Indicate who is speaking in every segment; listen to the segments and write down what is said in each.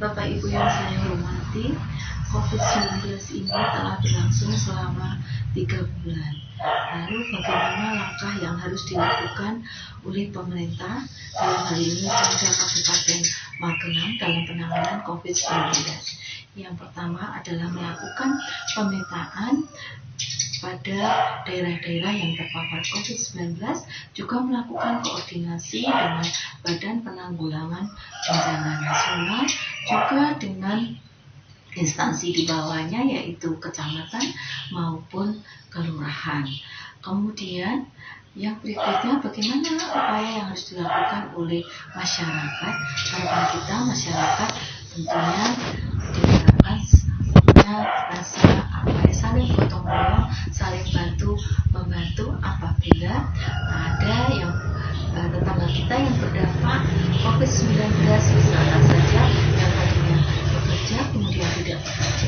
Speaker 1: Bapak Ibu yang saya hormati, COVID-19 ini telah berlangsung selama 3 bulan. Lalu bagaimana langkah yang harus dilakukan oleh pemerintah dalam hal ini Pemda Kabupaten Magelang dalam penanganan COVID-19? Yang pertama adalah melakukan pemetaan pada daerah-daerah yang terpapar COVID-19, juga melakukan koordinasi dengan Badan Penanggulangan Bencana Nasional, juga dengan instansi di bawahnya yaitu kecamatan maupun kelurahan. Kemudian yang berikutnya, bagaimana upaya yang harus dilakukan oleh masyarakat? Harapan kita masyarakat tentunya diharapkan punya rasa saling gotong royong, saling bantu membantu apabila ada yang tetangga kita yang berdampak COVID-19, misalkan saja yang tadinya bekerja kemudian tidak bekerja.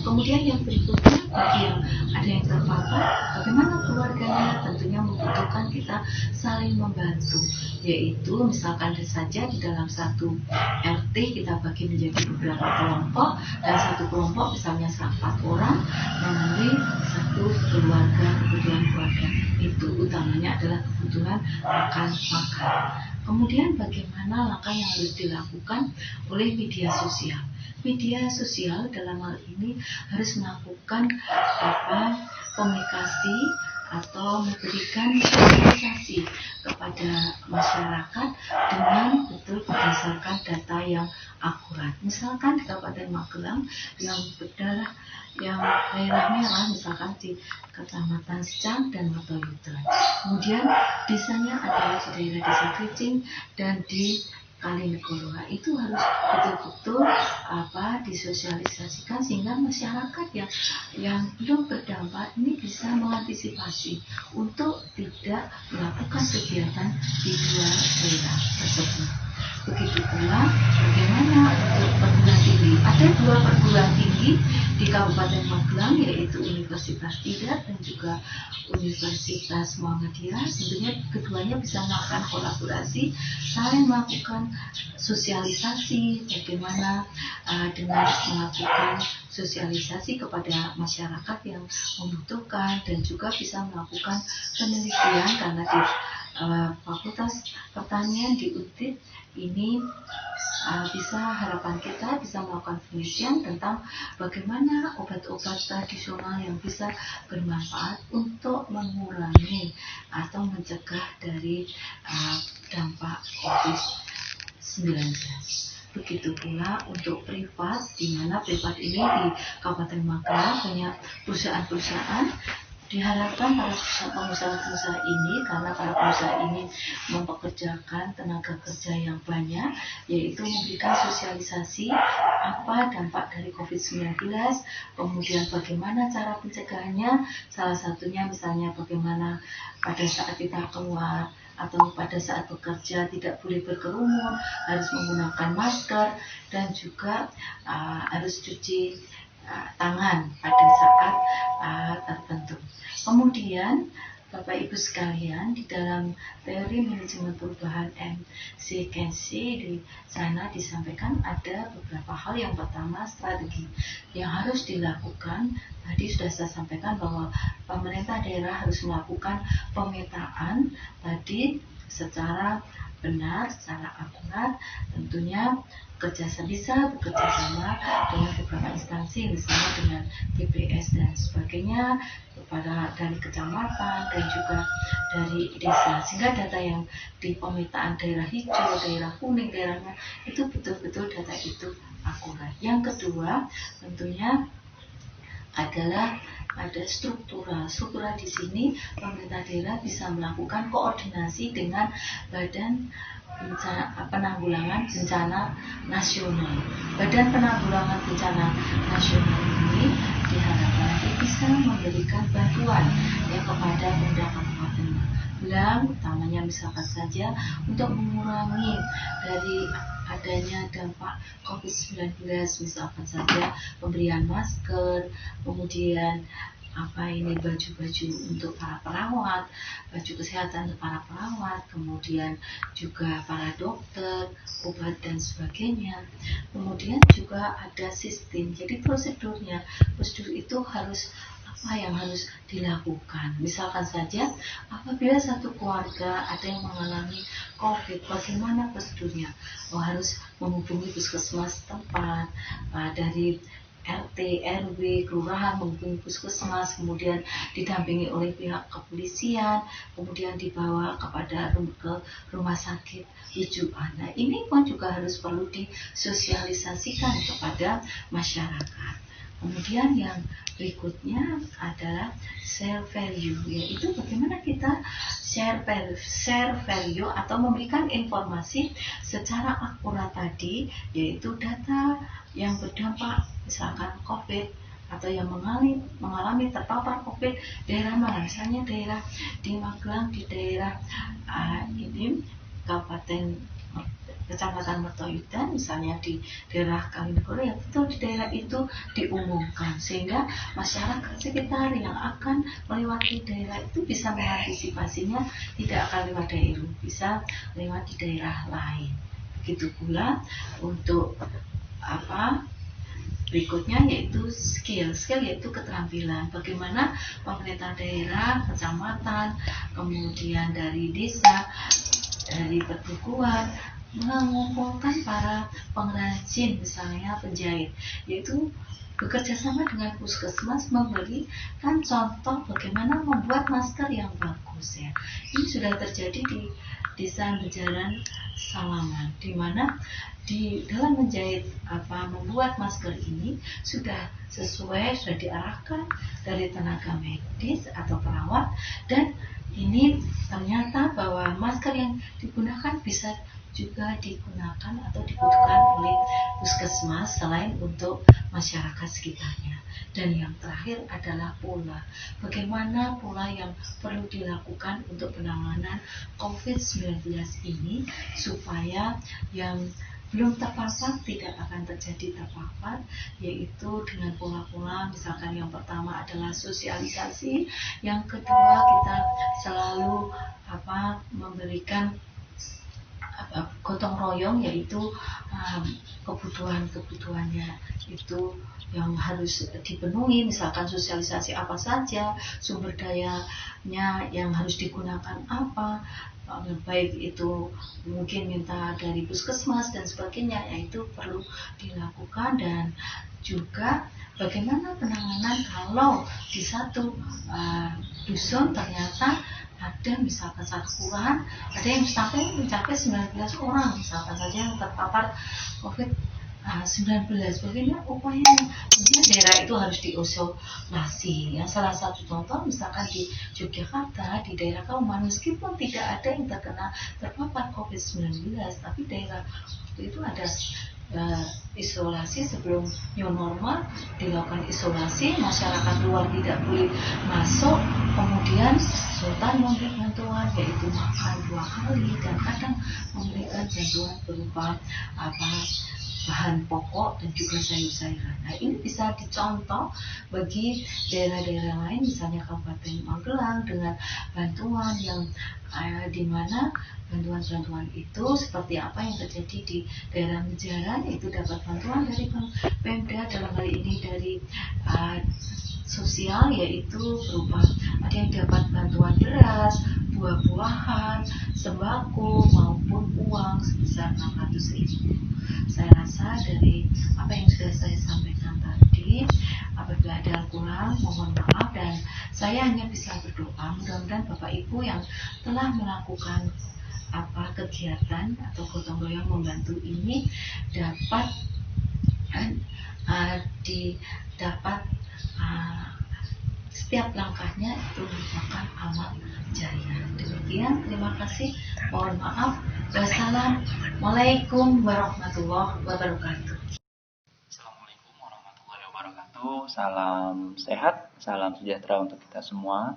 Speaker 1: Kemudian yang berikutnya, bagi yang ada yang terpapar, bagaimana keluarganya? Tentunya membutuhkan kita saling membantu, yaitu misalkan saja di dalam satu RT kita bagi menjadi beberapa kelompok, dan satu kelompok misalnya 4 orang memenuhi satu keluarga, kebutuhan keluarga itu utamanya adalah kebutuhan makan. Kemudian bagaimana langkah yang harus dilakukan oleh media sosial? Media sosial dalam hal ini harus melakukan komunikasi atau memberikan sosialisasi kepada masyarakat dengan betul berdasarkan data yang akurat. Misalkan di Kabupaten Magelang yang berdarah yang daerah merah, misalkan di Kecamatan Secang dan Matoyudan. Kemudian desanya adalah di daerah Desa Kricing dan di Kalinegoro. Itu harus betul-betul disosialisasikan sehingga masyarakat yang belum berdampak ini bisa mengantisipasi untuk tidak melakukan kegiatan di 2 daerah tersebut. Begitu pula bagaimana untuk perguruan tinggi. Ada 2 perguruan tinggi di Kabupaten Magelang, yaitu Universitas Tidar dan juga Universitas Muhammadiyah. Tentunya keduanya bisa melakukan kolaborasi, saling melakukan sosialisasi bagaimana dengan melakukan sosialisasi kepada masyarakat yang membutuhkan, dan juga bisa melakukan penelitian karena di Fakultas Pertanian di UTIP ini harapan kita bisa melakukan penelitian tentang bagaimana obat-obat tradisional yang bisa bermanfaat untuk mengurangi atau mencegah dari dampak COVID-19. Begitu pula untuk privat, di mana privat ini di Kabupaten Magelang banyak perusahaan-perusahaan. Diharapkan para pengusaha-pengusaha ini, karena para pengusaha ini mempekerjakan tenaga kerja yang banyak, yaitu memberikan sosialisasi apa dampak dari COVID-19, kemudian bagaimana cara pencegahannya. Salah satunya misalnya bagaimana pada saat kita keluar atau pada saat bekerja tidak boleh berkerumun, harus menggunakan masker, dan juga harus cuci tangan pada saat tertentu. Kemudian Bapak Ibu sekalian, di dalam teori manajemen perubahan McKinsey di sana disampaikan ada beberapa hal. Yang pertama, strategi yang harus dilakukan. Tadi sudah saya sampaikan bahwa pemerintah daerah harus melakukan pemetaan tadi secara benar, secara akurat. Tentunya bisa bekerja sama dengan beberapa instansi, misalnya dengan TPS dan sebagainya, kepada dari kecamatan dan juga dari desa, sehingga data yang di pemetaan daerah hijau, daerah kuning, daerahnya itu betul-betul data itu akurat. Yang kedua, tentunya adalah ada struktural. Struktural di sini pemerintah daerah bisa melakukan koordinasi dengan Badan Penanggulangan Bencana Nasional. Badan Penanggulangan Bencana Nasional ini diharapkan nanti bisa memberikan bantuan ya kepada pemerintah Kabupaten Magelang, utamanya misalkan saja untuk mengurangi dari adanya dampak COVID-19, misalkan saja pemberian masker, kemudian baju-baju untuk para perawat, baju kesehatan untuk para perawat, kemudian juga para dokter, obat dan sebagainya. Kemudian juga ada sistem, jadi prosedur itu harus apa yang harus dilakukan. Misalkan saja apabila satu keluarga ada yang mengalami COVID, bagaimana prosedurnya? Harus menghubungi puskesmas tempat, dari RT, RW, kelurahan menghubungi puskesmas, kemudian didampingi oleh pihak kepolisian, kemudian dibawa ke rumah sakit rujukan. Nah, ini pun juga harus perlu disosialisasikan kepada masyarakat. Kemudian yang berikutnya adalah share value, yaitu bagaimana kita share value atau memberikan informasi secara akurat tadi, yaitu data yang berdampak misalkan COVID atau yang mengalami terpapar COVID daerah mana, misalnya daerah di Magelang, di daerah Kabupaten Kecamatan Mertoyudan, misalnya di daerah Kalinegoro, ya betul di daerah itu diumumkan sehingga masyarakat sekitar yang akan melewati daerah itu bisa mengantisipasinya, tidak akan lewat daerah itu, bisa lewat di daerah lain. Begitu pula untuk berikutnya yaitu skill yaitu keterampilan, bagaimana pemerintah daerah, kecamatan, kemudian dari desa, dari perbukuan mengumpulkan para pengrajin, misalnya penjahit, yaitu bekerja sama dengan puskesmas memberikan contoh bagaimana membuat masker yang bagus ya. Ini sudah terjadi di Desa Bejaran Salaman, di mana di dalam menjahit membuat masker ini sudah diarahkan dari tenaga medis atau perawat, dan ini ternyata bahwa masker yang digunakan bisa juga digunakan atau dibutuhkan oleh puskesmas selain untuk masyarakat sekitarnya. Dan yang terakhir adalah pola. Bagaimana pola yang perlu dilakukan untuk penanganan COVID-19 ini supaya yang belum terpapar tidak akan terjadi terpapar, yaitu dengan pola-pola, misalkan yang pertama adalah sosialisasi, yang kedua kita selalu memberikan gotong royong, yaitu kebutuhannya itu yang harus dipenuhi, misalkan sosialisasi apa saja, sumber dayanya yang harus digunakan apa, baik itu mungkin minta dari puskesmas dan sebagainya, yaitu perlu dilakukan. Dan juga bagaimana penanganan kalau di satu dusun ternyata ada misalkan satu kelurahan ada yang mencapai 19 orang misalkan saja yang terpapar COVID-19, bagaimana upayanya? Tentunya daerah itu harus diisolasi ya. Salah satu contoh misalkan di Yogyakarta, di daerah Kauman, meskipun tidak ada yang terpapar COVID-19, tapi daerah itu ada isolasi sebelum new normal, dilakukan isolasi, masyarakat luar tidak boleh masuk, kemudian Sultan memberi bantuan yaitu makan 2 kali, dan kadang memberikan bantuan berupa bahan pokok dan juga sayur-sayuran. Nah, ini bisa dicontoh bagi daerah-daerah lain, misalnya Kabupaten Magelang dengan bantuan yang di mana bantuan-bantuan itu seperti apa yang terjadi di daerah Bejaran, itu dapat bantuan dari Pemda, dalam hal ini dari sosial, yaitu berupa ada yang dapat bantuan beras, buah-buahan, sembako maupun uang sebesar 600.000. Saya rasa dari apa yang sudah saya sampaikan tadi, apabila ada kurang mohon maaf, dan saya hanya bisa berdoa mudah-mudahan Bapak Ibu yang telah melakukan kegiatan atau gotong royong membantu ini dapat didapat setiap langkahnya itu merupakan amal jariah. Demikian, terima kasih. Mohon maaf. Wassalamualaikum warahmatullahi wabarakatuh.
Speaker 2: Assalamualaikum warahmatullahi wabarakatuh. Salam sehat, salam sejahtera untuk kita semua.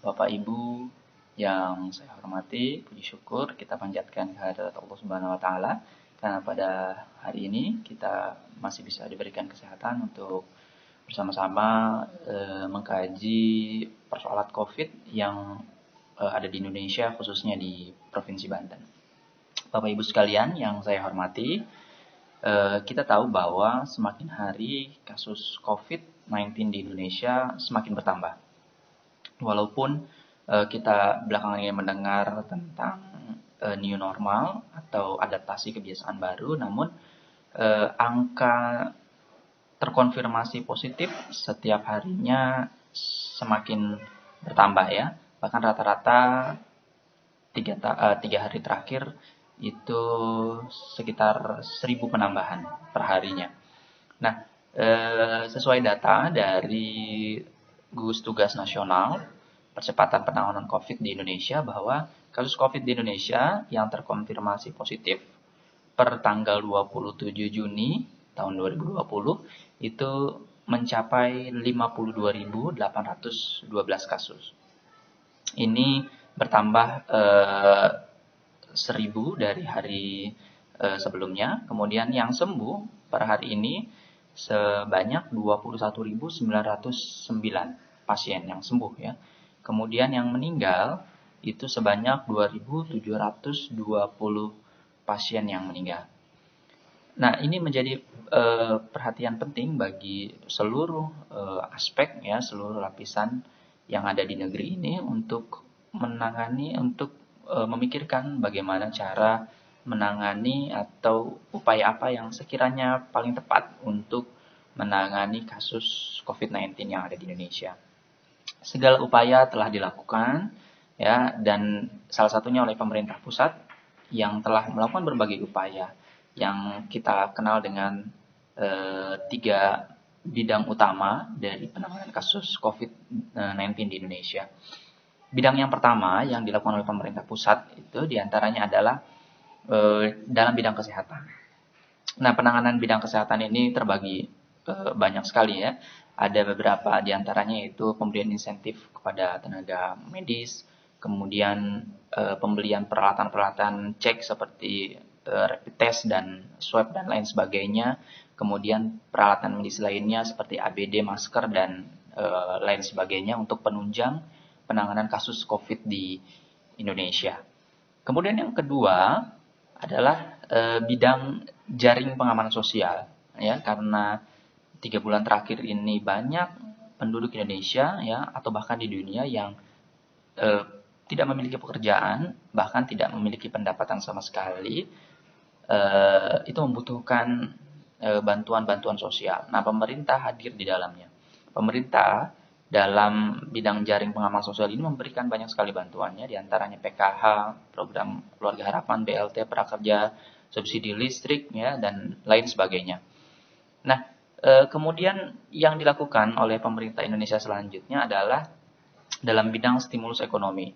Speaker 2: Bapak Ibu yang saya hormati, puji syukur kita panjatkan kehadirat Allah Subhanahu wa taala karena pada hari ini kita masih bisa diberikan kesehatan untuk bersama-sama mengkaji persoalan Covid yang ada di Indonesia, khususnya di Provinsi Banten. Bapak Ibu sekalian yang saya hormati, kita tahu bahwa semakin hari kasus COVID-19 di Indonesia semakin bertambah. Walaupun kita belakangan ini mendengar tentang new normal atau adaptasi kebiasaan baru, namun angka terkonfirmasi positif setiap harinya semakin bertambah ya. Bahkan rata-rata 3 hari terakhir itu sekitar 1.000 penambahan per harinya. Nah, sesuai data dari Gugus Tugas Nasional Percepatan Penanganan COVID di Indonesia bahwa kasus COVID di Indonesia yang terkonfirmasi positif per tanggal 27 Juni tahun 2020 itu mencapai 52.812 kasus. Ini bertambah 1.000 dari hari sebelumnya. Kemudian yang sembuh per hari ini sebanyak 21.909 pasien yang sembuh ya. Kemudian yang meninggal itu sebanyak 2.720 pasien yang meninggal. Nah, ini menjadi perhatian penting bagi seluruh aspek ya, seluruh lapisan yang ada di negeri ini untuk menangani, untuk memikirkan bagaimana cara menangani atau upaya apa yang sekiranya paling tepat untuk menangani kasus COVID-19 yang ada di Indonesia. Segala upaya telah dilakukan ya, dan salah satunya oleh pemerintah pusat yang telah melakukan berbagai upaya yang kita kenal dengan 3 bidang utama dari penanganan kasus COVID-19 di Indonesia. Bidang yang pertama yang dilakukan oleh pemerintah pusat itu diantaranya adalah dalam bidang kesehatan. Nah, penanganan bidang kesehatan ini terbagi banyak sekali ya. Ada beberapa diantaranya yaitu pemberian insentif kepada tenaga medis, kemudian pembelian peralatan-peralatan cek seperti rapid test dan swab dan lain sebagainya, kemudian peralatan medis lainnya seperti ABD, masker dan lain sebagainya untuk penunjang penanganan kasus COVID di Indonesia. Kemudian yang kedua adalah bidang jaring pengamanan sosial ya, karena 3 bulan terakhir ini banyak penduduk Indonesia ya atau bahkan di dunia yang tidak memiliki pekerjaan, bahkan tidak memiliki pendapatan sama sekali, itu membutuhkan bantuan-bantuan sosial. Nah, pemerintah hadir di dalamnya. Pemerintah dalam bidang jaring pengaman sosial ini memberikan banyak sekali bantuannya, diantaranya PKH, program keluarga harapan, BLT prakerja, subsidi listrik, ya, dan lain sebagainya. Nah, kemudian yang dilakukan oleh pemerintah Indonesia selanjutnya adalah dalam bidang stimulus ekonomi.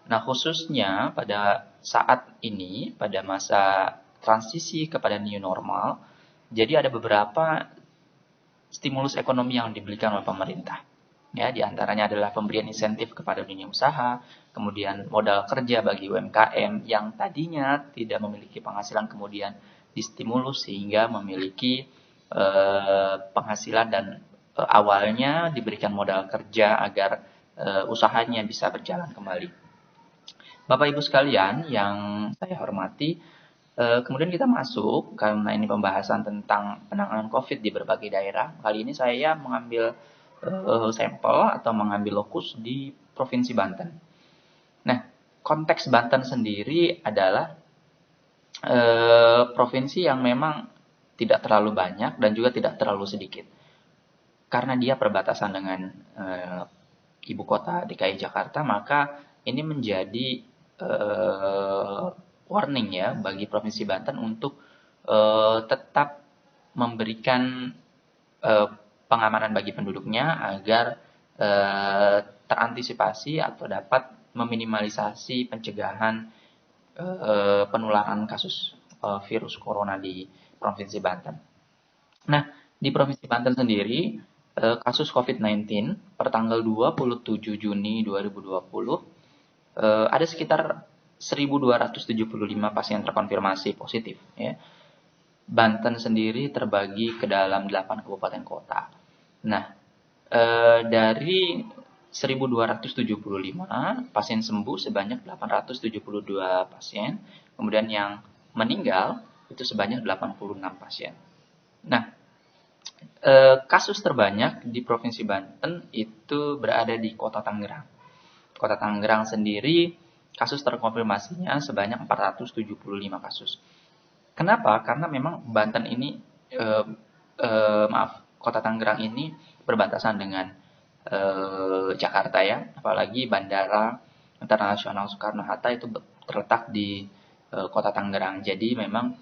Speaker 2: Nah, khususnya pada saat ini, pada masa transisi kepada new normal, jadi ada beberapa stimulus ekonomi yang diberikan oleh pemerintah. Ya, diantaranya adalah pemberian insentif kepada dunia usaha, kemudian modal kerja bagi UMKM yang tadinya tidak memiliki penghasilan kemudian distimulus sehingga memiliki penghasilan dan awalnya diberikan modal kerja agar usahanya bisa berjalan kembali. Bapak Ibu sekalian yang saya hormati, kemudian kita masuk karena ini pembahasan tentang penanganan COVID di berbagai daerah. Kali ini saya mengambil sampel atau mengambil lokus di Provinsi Banten. Nah, konteks Banten sendiri adalah provinsi yang memang tidak terlalu banyak dan juga tidak terlalu sedikit. Karena dia perbatasan dengan ibu kota DKI Jakarta, maka ini menjadi warning ya bagi Provinsi Banten untuk tetap memberikan pengamanan bagi penduduknya agar terantisipasi atau dapat meminimalisasi pencegahan penularan kasus virus corona di Provinsi Banten. Nah, di Provinsi Banten sendiri, kasus COVID-19 per tanggal 27 Juni 2020 ada sekitar 1.275 pasien terkonfirmasi positif. Ya. Banten sendiri terbagi ke dalam 8 kabupaten kota. Nah, dari 1.275 pasien sembuh sebanyak 872 pasien, kemudian yang meninggal itu sebanyak 86 pasien. Nah, kasus terbanyak di Provinsi Banten itu berada di Kota Tangerang. Kota Tangerang sendiri kasus terkonfirmasinya sebanyak 475 kasus. Kenapa? Karena memang Banten ini, Kota Tangerang ini berbatasan dengan Jakarta ya, apalagi Bandara Internasional Soekarno-Hatta itu terletak di Kota Tangerang. Jadi memang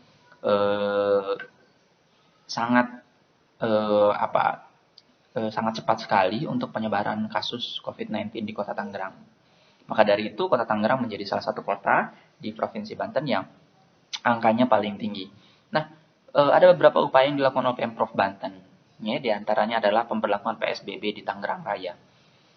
Speaker 2: sangat sangat cepat sekali untuk penyebaran kasus COVID-19 di Kota Tangerang. Maka dari itu Kota Tangerang menjadi salah satu kota di Provinsi Banten yang angkanya paling tinggi. Nah, ada beberapa upaya yang dilakukan oleh Pemprov Banten. Ya, di antaranya adalah pemberlakuan PSBB di Tangerang Raya,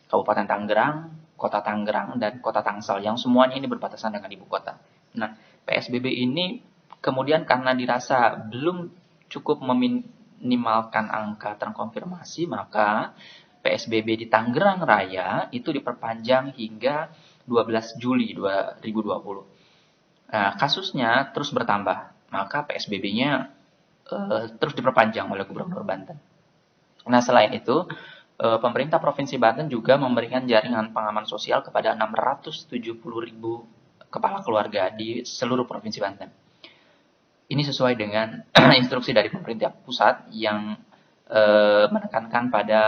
Speaker 2: Kabupaten Tangerang, Kota Tangerang, dan Kota Tangsel yang semuanya ini berbatasan dengan ibu kota. Nah, PSBB ini kemudian karena dirasa belum cukup meminimalkan angka terkonfirmasi, maka PSBB di Tangerang Raya itu diperpanjang hingga 12 Juli 2020. Nah, kasusnya terus bertambah, maka PSBB-nya terus diperpanjang oleh Gubernur Banten. Nah, selain itu, pemerintah Provinsi Banten juga memberikan jaringan pengaman sosial kepada 670.000 kepala keluarga di seluruh Provinsi Banten. Ini sesuai dengan instruksi dari pemerintah pusat yang menekankan pada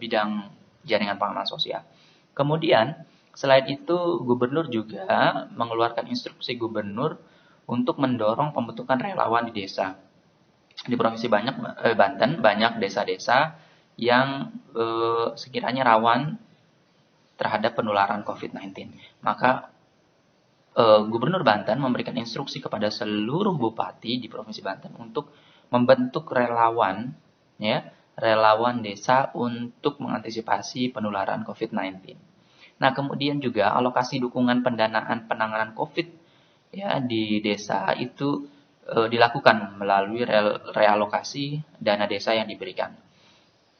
Speaker 2: bidang jaringan pengaman sosial. Kemudian, selain itu, Gubernur juga mengeluarkan instruksi Gubernur untuk mendorong pembentukan relawan di desa. Di Provinsi Banten banyak desa-desa yang sekiranya rawan terhadap penularan COVID-19. Maka Gubernur Banten memberikan instruksi kepada seluruh bupati di Provinsi Banten untuk membentuk relawan, ya, relawan desa untuk mengantisipasi penularan COVID-19. Nah, kemudian juga alokasi dukungan pendanaan penanganan COVID ya di desa itu dilakukan melalui realokasi dana desa yang diberikan.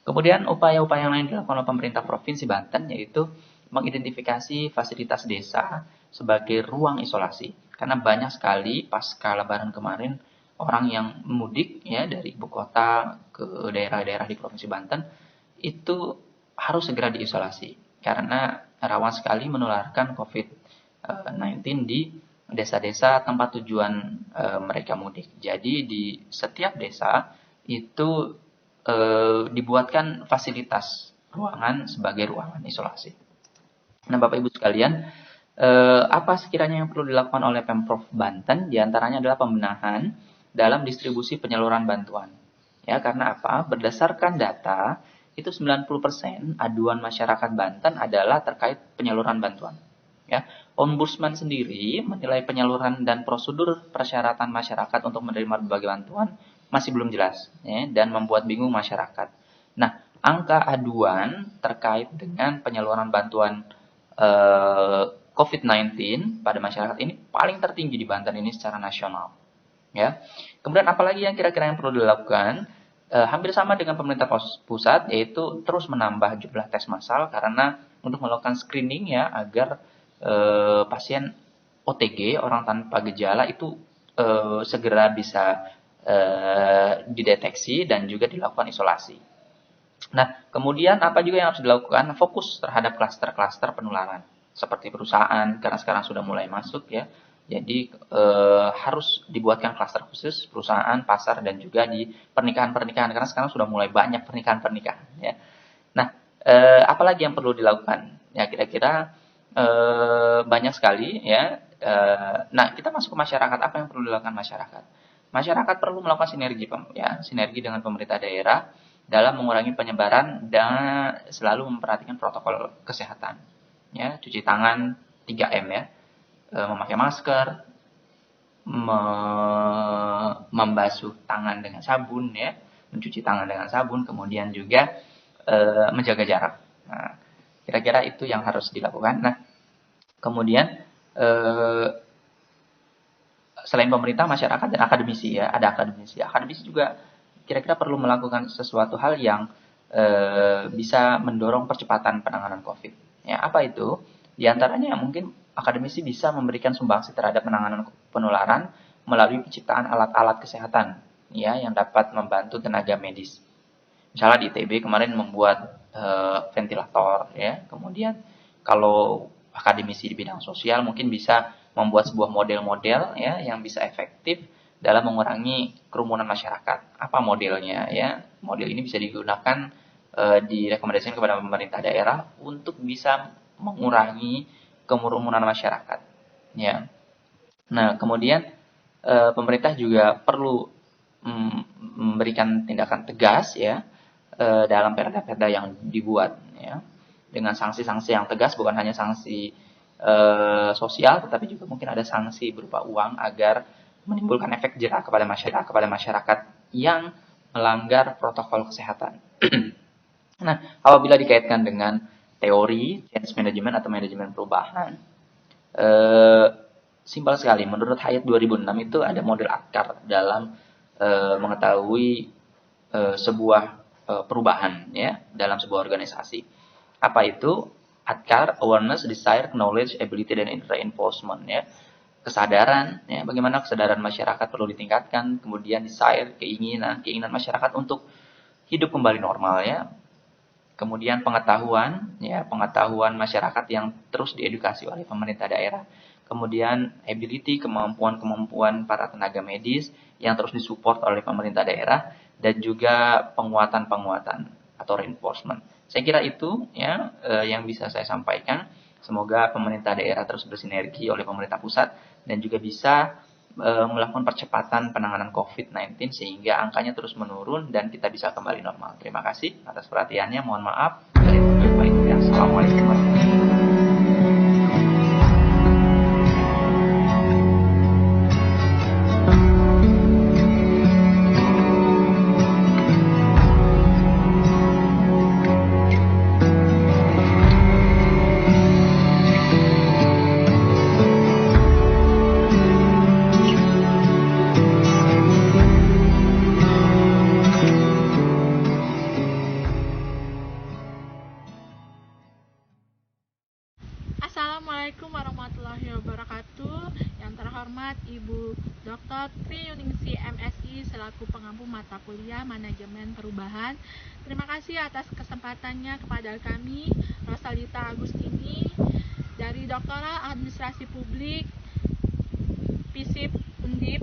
Speaker 2: Kemudian upaya-upaya yang lain dilakukan oleh pemerintah Provinsi Banten yaitu mengidentifikasi fasilitas desa sebagai ruang isolasi. Karena banyak sekali pasca Lebaran kemarin orang yang mudik ya dari ibu kota ke daerah-daerah di Provinsi Banten itu harus segera diisolasi karena rawan sekali menularkan COVID-19 di desa-desa tempat tujuan mereka mudik. Jadi di setiap desa itu dibuatkan fasilitas ruangan sebagai ruangan isolasi. Nah, Bapak Ibu sekalian, apa sekiranya yang perlu dilakukan oleh Pemprov Banten? Di antaranya adalah pembenahan dalam distribusi penyaluran bantuan. Ya, karena apa? Berdasarkan data, itu 90% aduan masyarakat Banten adalah terkait penyaluran bantuan. Ya, Ombudsman sendiri menilai penyaluran dan prosedur persyaratan masyarakat untuk menerima berbagai bantuan masih belum jelas, ya, dan membuat bingung masyarakat. Nah, angka aduan terkait dengan penyaluran bantuan COVID-19 pada masyarakat ini paling tertinggi di Banten ini secara nasional. Ya, kemudian apalagi yang kira-kira yang perlu dilakukan? Hampir sama dengan pemerintah pusat, yaitu terus menambah jumlah tes massal karena untuk melakukan screening ya agar pasien OTG orang tanpa gejala itu segera bisa dideteksi dan juga dilakukan isolasi. Nah, kemudian apa juga yang harus dilakukan? Fokus terhadap klaster-klaster penularan seperti perusahaan karena sekarang sudah mulai masuk ya. Jadi harus dibuatkan klaster khusus perusahaan, pasar dan juga di pernikahan-pernikahan karena sekarang sudah mulai banyak pernikahan-pernikahan ya. Nah, apalagi yang perlu dilakukan? Ya kira-kira banyak sekali ya. Nah, kita masuk ke masyarakat. Apa yang perlu dilakukan masyarakat? Masyarakat perlu melakukan sinergi dengan pemerintah daerah dalam mengurangi penyebaran dan selalu memperhatikan protokol kesehatan. Ya, cuci tangan 3M ya, memakai masker, membasuh tangan dengan sabun ya, mencuci tangan dengan sabun, kemudian juga menjaga jarak. Nah, kira-kira itu yang harus dilakukan. Nah, kemudian selain pemerintah, masyarakat dan akademisi ya, ada akademisi. Akademisi juga kira-kira perlu melakukan sesuatu hal yang bisa mendorong percepatan penanganan COVID. Ya, apa itu? Di antaranya mungkin akademisi bisa memberikan sumbangsi terhadap penanganan penularan melalui penciptaan alat-alat kesehatan ya yang dapat membantu tenaga medis. Misalnya di ITB kemarin membuat ventilator ya. Kemudian kalau akademisi di bidang sosial mungkin bisa membuat sebuah model-model ya yang bisa efektif dalam mengurangi kerumunan masyarakat. Apa modelnya ya? Model ini bisa digunakan direkomendasikan kepada pemerintah daerah untuk bisa mengurangi kerumunan masyarakat. Ya. Nah, kemudian pemerintah juga perlu memberikan tindakan tegas ya dalam perda-perda yang dibuat ya, dengan sanksi-sanksi yang tegas, bukan hanya sanksi sosial, tetapi juga mungkin ada sanksi berupa uang agar menimbulkan efek jerah kepada masyarakat yang melanggar protokol kesehatan. Nah, apabila dikaitkan dengan teori change management atau manajemen perubahan, simpel sekali. Menurut Hayat 2006 itu ada model ADKAR dalam mengetahui sebuah perubahan ya dalam sebuah organisasi. Apa itu? ADKAR, awareness, desire, knowledge, ability, dan reinforcement ya. Kesadaran ya, bagaimana kesadaran masyarakat perlu ditingkatkan, kemudian desire, keinginan masyarakat untuk hidup kembali normal ya. Kemudian pengetahuan masyarakat yang terus diedukasi oleh pemerintah daerah. Kemudian ability, kemampuan para tenaga medis yang terus disupport oleh pemerintah daerah, dan juga penguatan atau reinforcement. Saya kira itu ya yang bisa saya sampaikan. Semoga pemerintah daerah terus bersinergi oleh pemerintah pusat dan juga bisa melakukan percepatan penanganan COVID-19 sehingga angkanya terus menurun dan kita bisa kembali normal. Terima kasih atas perhatiannya. Mohon maaf. Assalamualaikum warahmatullahi wabarakatuh.
Speaker 3: Assalamualaikum warahmatullahi wabarakatuh. Yang terhormat Ibu Dr. Tri Yuningsi MSI selaku pengampu mata kuliah Manajemen Perubahan. Terima kasih atas kesempatannya kepada kami, Rosalita Agustini dari Doktoral Administrasi Publik FISIP Undip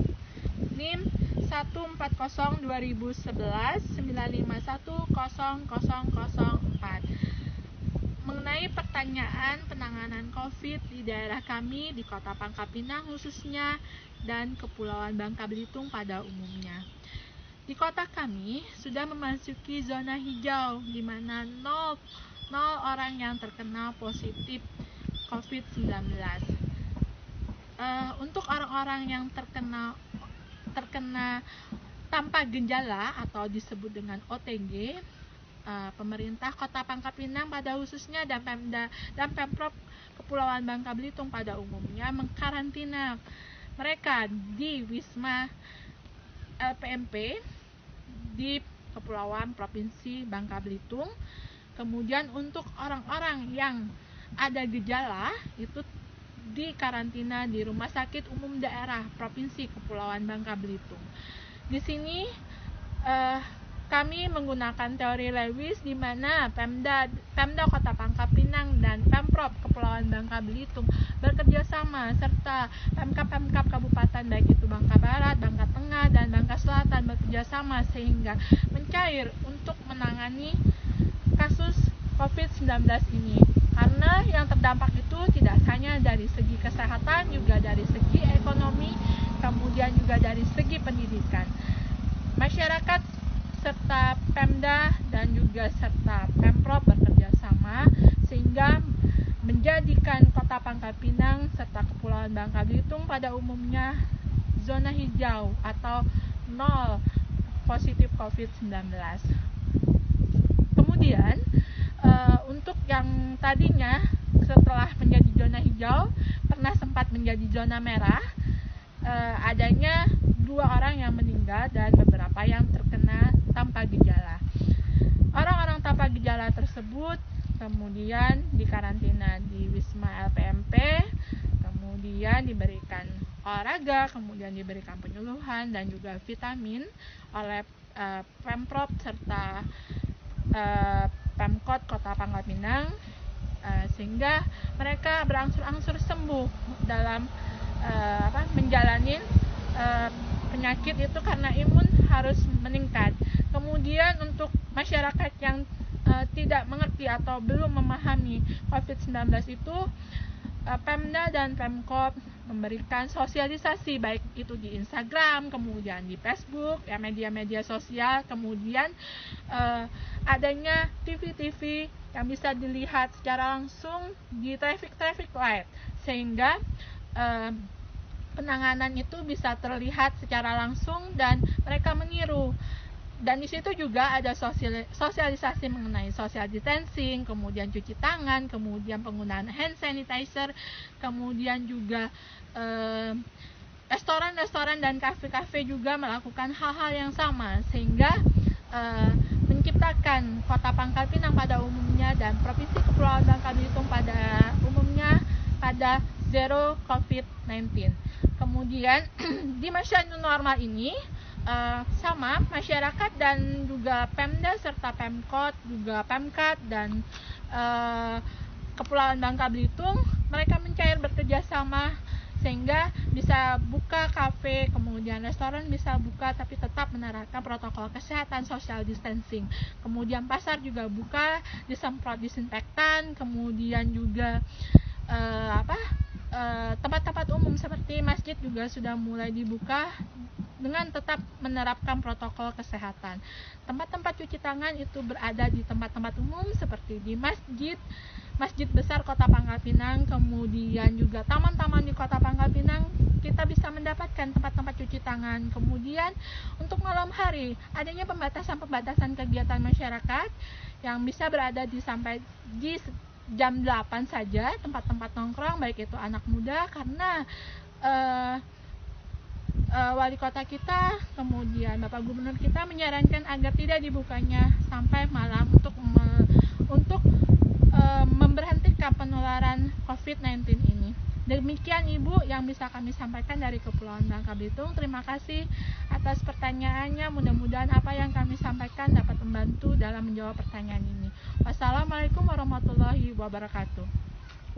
Speaker 3: NIM 1402011 9510004 mengenai pertanyaan penanganan COVID di daerah kami di Kota Pangkal Pinang khususnya dan Kepulauan Bangka Belitung pada umumnya. Di kota kami sudah memasuki zona hijau di mana 0 orang yang terkena positif COVID-19. Untuk orang-orang yang terkena tanpa gejala atau disebut dengan OTG, pemerintah Kota Pangkal Pinang pada khususnya dan Pemprov Kepulauan Bangka Belitung pada umumnya mengkarantina mereka di Wisma LPMP di Kepulauan Provinsi Bangka Belitung. Kemudian untuk orang-orang yang ada gejala itu dikarantina di Rumah Sakit Umum Daerah Provinsi Kepulauan Bangka Belitung. Di sini kami menggunakan teori Lewis di mana Pemda Kota Pangkal Pinang dan Pemprov Kepulauan Bangka Belitung bekerja sama serta Pemkab Kabupaten baik itu Bangka Barat, Bangka Tengah, dan Bangka Selatan bekerja sama sehingga mencair untuk menangani kasus COVID-19 ini. Karena yang terdampak itu tidak hanya dari segi kesehatan, juga dari segi ekonomi, kemudian juga dari segi pendidikan. Masyarakat serta Pemda dan juga serta Pemprov bekerja sama sehingga menjadikan Kota Pangkal Pinang serta Kepulauan Bangka Belitung pada umumnya zona hijau atau 0 positif COVID-19. Kemudian untuk yang tadinya setelah menjadi zona hijau pernah sempat menjadi zona merah, adanya 2 orang yang meninggal dan beberapa yang terkena tanpa gejala. Orang-orang tanpa gejala tersebut kemudian dikarantina di Wisma LPMP, kemudian diberikan olahraga, kemudian diberikan penyuluhan dan juga vitamin oleh Pemprov serta Pemkot Kota Pangkal Pinang, sehingga mereka berangsur-angsur sembuh dalam menjalani penyakit itu karena imun harus meningkat. Kemudian untuk masyarakat yang tidak mengerti atau belum memahami COVID-19 itu, Pemda dan Pemkot memberikan sosialisasi baik itu di Instagram, kemudian di Facebook, ya media-media sosial, kemudian adanya TV-TV yang bisa dilihat secara langsung di traffic light, sehingga penanganan itu bisa terlihat secara langsung dan mereka meniru. Dan di situ juga ada sosialisasi mengenai social distancing, kemudian cuci tangan, kemudian penggunaan hand sanitizer, kemudian juga restoran-restoran dan kafe-kafe juga melakukan hal-hal yang sama, sehingga menciptakan Kota Pangkal Pinang pada umumnya dan Provinsi Kepulauan Bangka Belitung pada umumnya pada zero COVID-19. Kemudian di masa new normal ini sama masyarakat dan juga Pemda serta Pemkot juga Pemkat dan Kepulauan Bangka Belitung mereka mencair bekerja sama sehingga bisa buka kafe, kemudian restoran bisa buka tapi tetap menerapkan protokol kesehatan social distancing. Kemudian pasar juga buka, disemprot disinfektan, kemudian juga tempat-tempat umum seperti masjid juga sudah mulai dibuka dengan tetap menerapkan protokol kesehatan. Tempat-tempat cuci tangan itu berada di tempat-tempat umum seperti di masjid besar Kota Pangkal Pinang, kemudian juga taman-taman di Kota Pangkal Pinang kita bisa mendapatkan tempat-tempat cuci tangan. Kemudian untuk malam hari adanya pembatasan kegiatan masyarakat yang bisa berada sampai di jam 8 saja tempat-tempat nongkrong baik itu anak muda, karena wali kota kita kemudian Bapak Gubernur kita menyarankan agar tidak dibukanya sampai malam untuk memberhentikan penularan COVID-19 ini. Demikian Ibu yang bisa kami sampaikan dari Kepulauan Bangka Belitung. Terima kasih atas pertanyaannya. Mudah-mudahan apa yang kami sampaikan dapat membantu dalam menjawab pertanyaan ini. Wassalamualaikum warahmatullahi wabarakatuh.